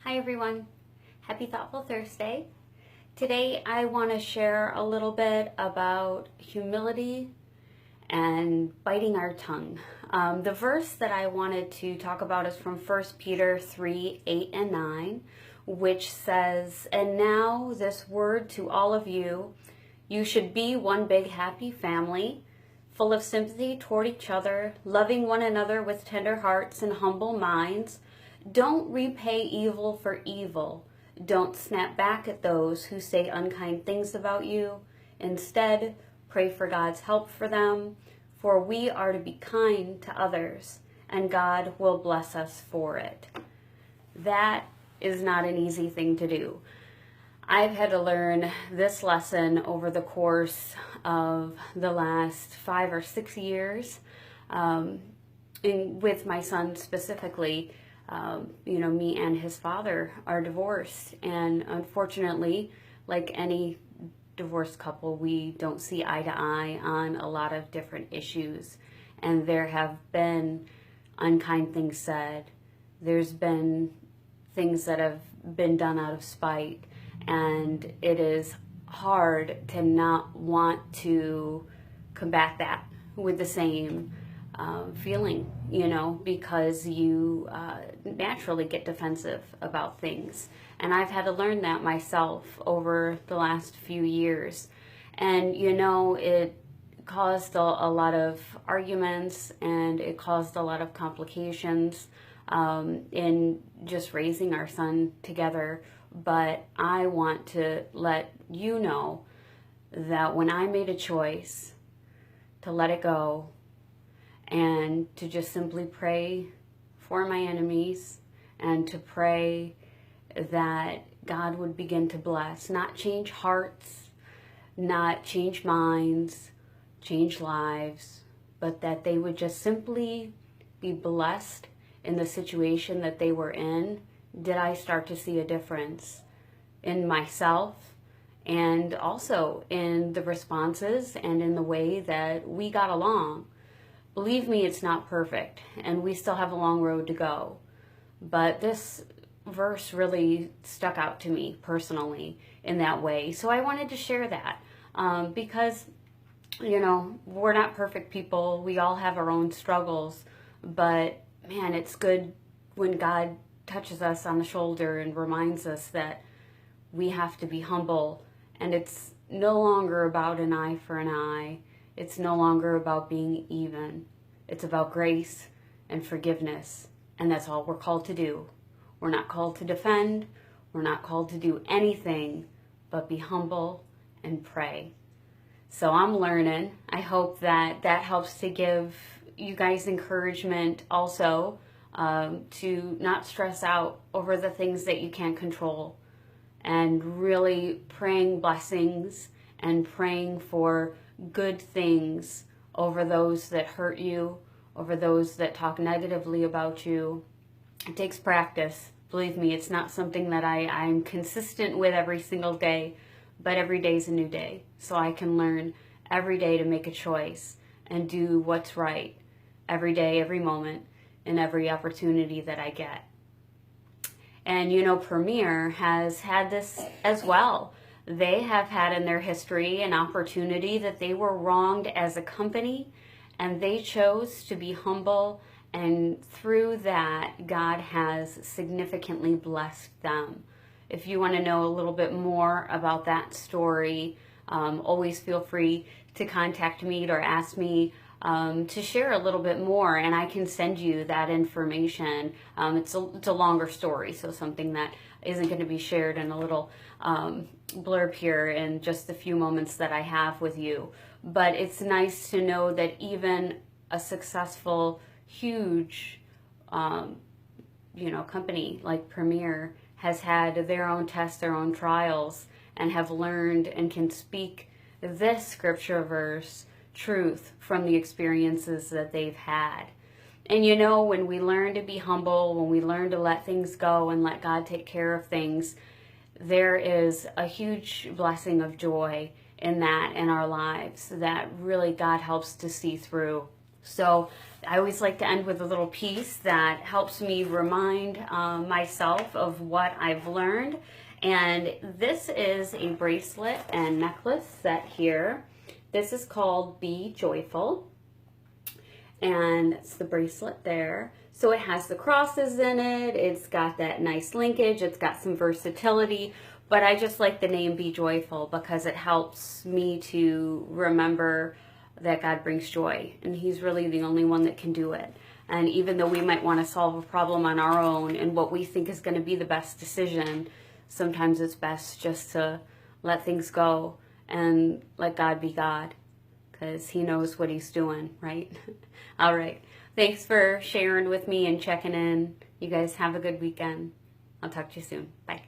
Hi everyone, happy Thoughtful Thursday. Today I want to share a little bit about humility and biting our tongue. The verse that I wanted to talk about is from 1 Peter 3, 8 and 9, which says, "And now this word to all of you, you should be one big happy family, full of sympathy toward each other, loving one another with tender hearts and humble minds. Don't repay evil for evil. Don't snap back at those who say unkind things about you. Instead, pray for God's help for them, for we are to be kind to others, and God will bless us for it." That is not an easy thing to do. I've had to learn this lesson over the course of the last 5 or 6 years, with my son specifically. Me and his father are divorced, and unfortunately, like any divorced couple, we don't see eye to eye on a lot of different issues, and there have been unkind things said. There's been things that have been done out of spite, and it is hard to not want to combat that with the same feeling, because you naturally get defensive about things. And I've had to learn that myself over the last few years. And, it caused a lot of arguments, and it caused a lot of complications in just raising our son together. But I want to let you know that when I made a choice to let it go, and to just simply pray for my enemies, and to pray that God would begin to bless, not change hearts, not change minds, change lives, but that they would just simply be blessed in the situation that they were in, did I start to see a difference in myself, and also in the responses and in the way that we got along. Believe me, it's not perfect, and we still have a long road to go. But this verse really stuck out to me personally in that way. So I wanted to share that because, we're not perfect people. We all have our own struggles. But, man, it's good when God touches us on the shoulder and reminds us that we have to be humble. And it's no longer about an eye for an eye. It's no longer about being even. It's about grace and forgiveness. And that's all we're called to do. We're not called to defend. We're not called to do anything but be humble and pray. So I'm learning. I hope that helps to give you guys encouragement also to not stress out over the things that you can't control, and really praying blessings and praying for good things over those that hurt you, over those that talk negatively about you. It takes practice. Believe me, it's not something that I'm consistent with every single day, but every day is a new day. So I can learn every day to make a choice and do what's right every day, every moment, and every opportunity that I get. And Premier has had this as well. They have had in their history an opportunity that they were wronged as a company, and they chose to be humble, and through that, God has significantly blessed them. If you want to know a little bit more about that story, always feel free to contact me or ask me to share a little bit more, and I can send you that information. It's a longer story, so something that isn't going to be shared in a little blurb here in just the few moments that I have with you. But it's nice to know that even a successful, huge, company like Premier has had their own tests, their own trials, and have learned and can speak this scripture verse truth from the experiences that they've had. And when we learn to be humble, when we learn to let things go and let God take care of things, there is a huge blessing of joy in that in our lives that really God helps to see through. So I always like to end with a little piece that helps me remind myself of what I've learned. And this is a bracelet and necklace set here. This is called Be Joyful. And it's the bracelet there. So it has the crosses in it. It's got that nice linkage. It's got some versatility. But I just like the name Be Joyful because it helps me to remember that God brings joy. And He's really the only one that can do it. And even though we might want to solve a problem on our own and what we think is going to be the best decision, sometimes it's best just to let things go and let God be God, because He knows what He's doing, right? All right. Thanks for sharing with me and checking in. You guys have a good weekend. I'll talk to you soon. Bye.